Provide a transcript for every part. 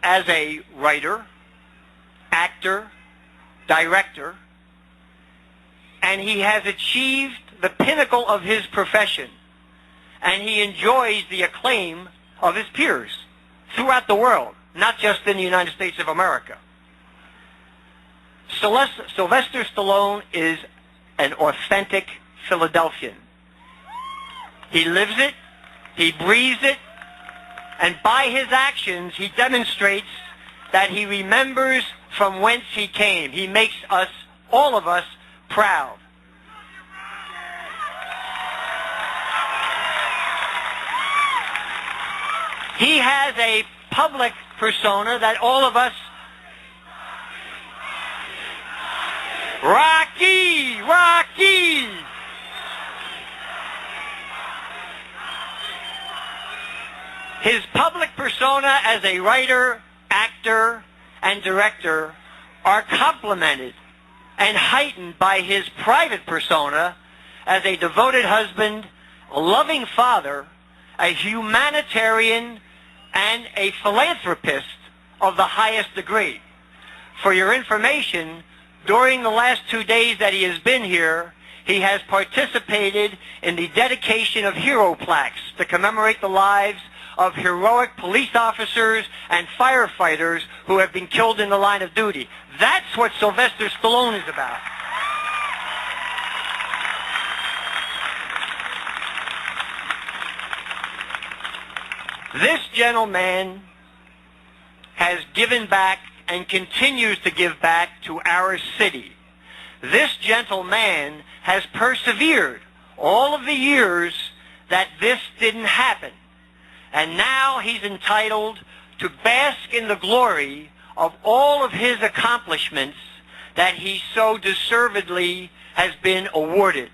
as a writer, actor, director, and he has achieved the pinnacle of his profession, and he enjoys the acclaim of his peers throughout the world, not just in the United States of America. Sylvester Stallone is an authentic Philadelphian. He lives it, he breathes it, and by his actions he demonstrates that he remembers from whence he came. He makes us, all of us, proud. He has a public persona that all of us, Rocky, Rocky. His public persona as a writer, actor, and director are complemented and heightened by his private persona as a devoted husband, a loving father, a humanitarian, and a philanthropist of the highest degree. For your information, during the last 2 days that he has been here, he has participated in the dedication of hero plaques to commemorate the lives of heroic police officers and firefighters who have been killed in the line of duty. That's what Sylvester Stallone is about. This gentleman has given back and continues to give back to our city. This gentleman has persevered all of the years that this didn't happen. And now he's entitled to bask in the glory of all of his accomplishments that he so deservedly has been awarded.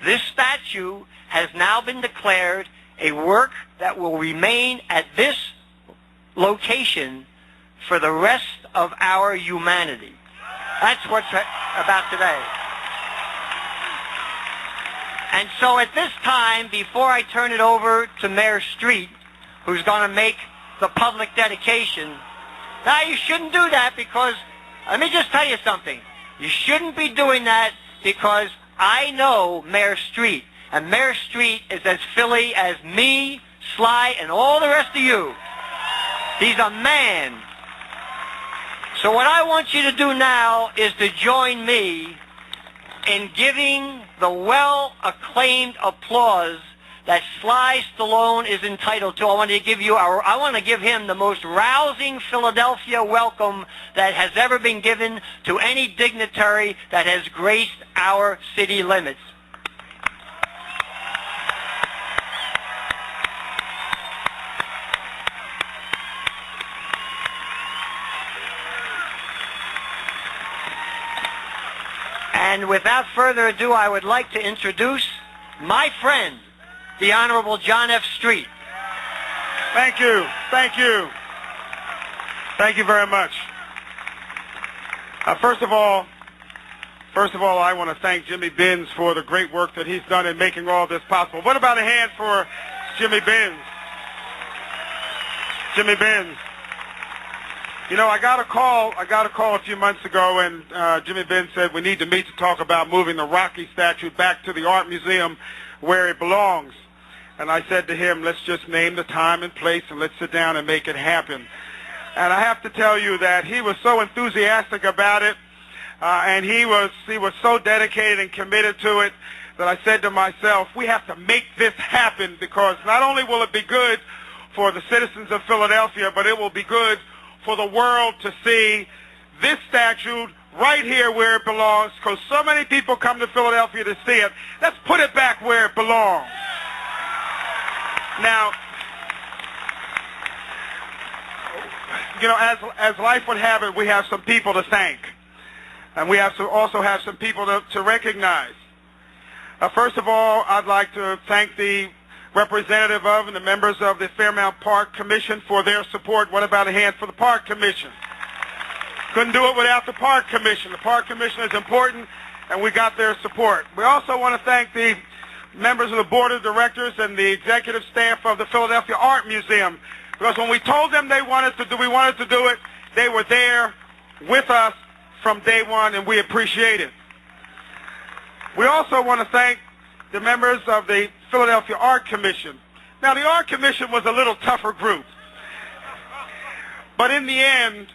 This statue has now been declared a work that will remain at this location for the rest of our humanity. That's what's about today. And so at this time, before I turn it over to Mayor Street, who's going to make the public dedication, now you shouldn't do that because, let me just tell you something. You shouldn't be doing that because I know Mayor Street. And Mayor Street is as Philly as me, Sly, and all the rest of you. He's a man. So what I want you to do now is to join me in giving the well-acclaimed applause that Sly Stallone is entitled to. I want to give him the most rousing Philadelphia welcome that has ever been given to any dignitary that has graced our city limits. And without further ado, I would like to introduce my friend, the Honorable John F. Street. Thank you. Thank you. Thank you very much. First of all, I want to thank Jimmy Benz for the great work that he's done in making all this possible. What about a hand for Jimmy Benz? Jimmy Benz. You know, I got a call a few months ago, and Jimmy Benz said we need to meet to talk about moving the Rocky statue back to the Art Museum where it belongs. And I said to him, let's just name the time and place and let's sit down and make it happen. And I have to tell you that he was so enthusiastic about it, and he was so dedicated and committed to it that I said to myself, we have to make this happen because not only will it be good for the citizens of Philadelphia, but it will be good for the world to see this statue right here where it belongs, because so many people come to Philadelphia to see it. Let's put it back where it belongs. Now, you know, as life would have it, we have some people to thank, and we also have some people to recognize. First of all, I'd like to thank the representative of and the members of the Fairmount Park Commission for their support. What about a hand for the Park Commission? Couldn't do it without the Park Commission. The Park Commission is important, and we got their support. We also want to thank the members of the Board of Directors and the executive staff of the Philadelphia Art Museum Because when we told them we wanted to do it, they were there with us from day one, and we appreciate it. We also want to thank the members of the Philadelphia Art Commission. Now, the Art Commission was a little tougher group. But in the end,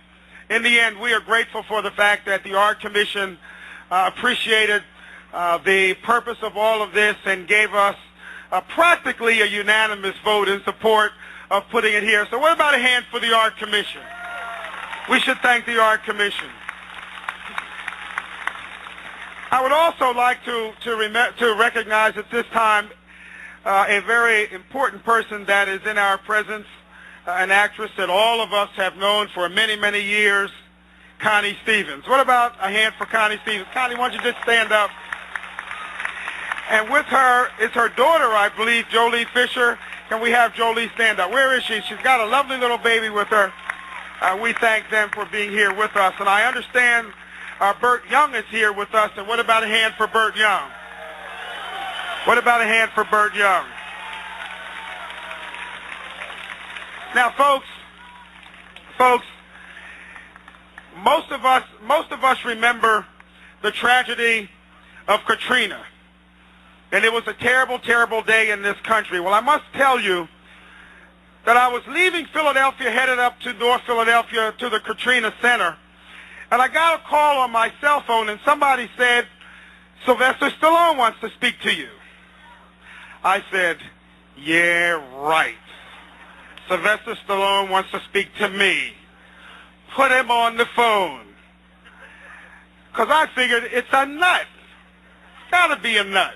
we are grateful for the fact that the Art Commission appreciated the purpose of all of this and gave us practically a unanimous vote in support of putting it here. So what about a hand for the Art Commission? We should thank the Art Commission. I would also like to recognize at this time a very important person that is in our presence, an actress that all of us have known for many, many years, Connie Stevens. What about a hand for Connie Stevens? Connie, why don't you just stand up? And with her is her daughter, I believe, Jolie Fisher. Can we have Jolie stand up? Where is she? She's got a lovely little baby with her. We thank them for being here with us. And I understand Burt Young is here with us. And what about a hand for Burt Young? What about a hand for Burt Young? Now, folks, most of us remember the tragedy of Katrina. And it was a terrible, terrible day in this country. Well, I must tell you that I was leaving Philadelphia, headed up to North Philadelphia to the Katrina Center, and I got a call on my cell phone, and somebody said, Sylvester Stallone wants to speak to you. I said, yeah, right. Sylvester Stallone wants to speak to me. Put him on the phone. Because I figured it's a nut. It's got to be a nut.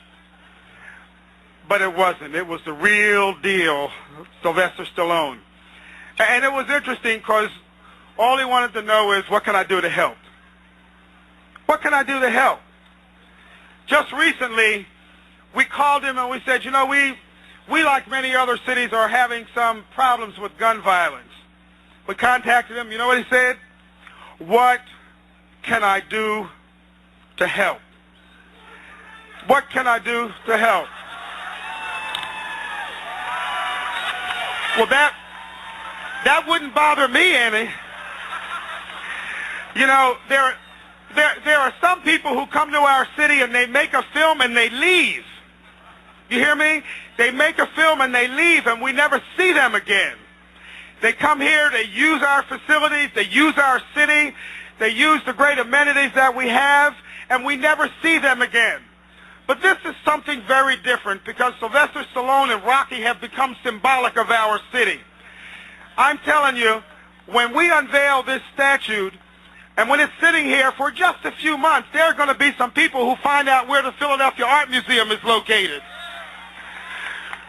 But it wasn't. It was the real deal, Sylvester Stallone. And it was interesting because all he wanted to know is, what can I do to help? What can I do to help? Just recently, we called him and we said, you know, we like many other cities, are having some problems with gun violence. We contacted him. You know what he said? What can I do to help? What can I do to help? Well, that wouldn't bother me any. You know, there are some people who come to our city and they make a film and they leave. You hear me? They make a film and they leave and we never see them again. They come here, they use our facilities, they use our city, they use the great amenities that we have, and we never see them again. But this is something very different because Sylvester Stallone and Rocky have become symbolic of our city. I'm telling you, when we unveil this statue, and when it's sitting here for just a few months, there are going to be some people who find out where the Philadelphia Art Museum is located.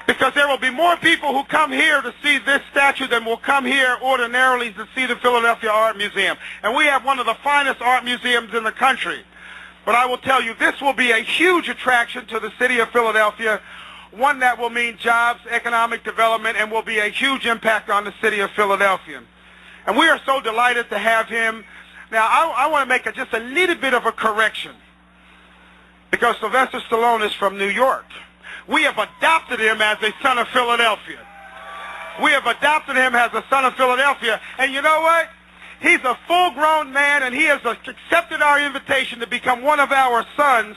Because there will be more people who come here to see this statue than will come here ordinarily to see the Philadelphia Art Museum. And we have one of the finest art museums in the country. But I will tell you, this will be a huge attraction to the city of Philadelphia, one that will mean jobs, economic development, and will be a huge impact on the city of Philadelphia. And we are so delighted to have him. Now, I want to make just a little bit of a correction, because Sylvester Stallone is from New York. We have adopted him as a son of Philadelphia. We have adopted him as a son of Philadelphia. And you know what? He's a full-grown man, and he has accepted our invitation to become one of our sons.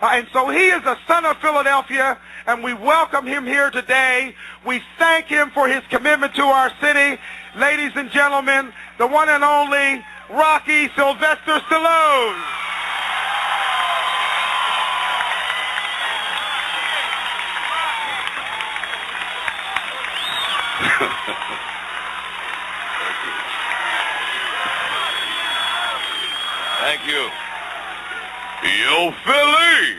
And so he is a son of Philadelphia, and we welcome him here today. We thank him for his commitment to our city. Ladies and gentlemen, the one and only Rocky Sylvester Stallone. Thank you. Yo, Philly.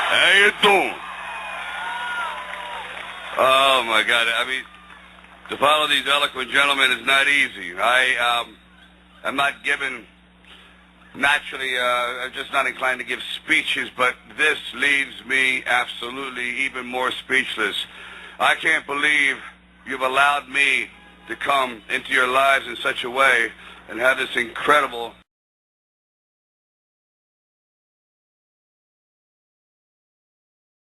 How you doing? Oh, my God. I mean, to follow these eloquent gentlemen is not easy. I'm not given, naturally, I'm just not inclined to give speeches, but this leaves me absolutely even more speechless. I can't believe you've allowed me to come into your lives in such a way and have this incredible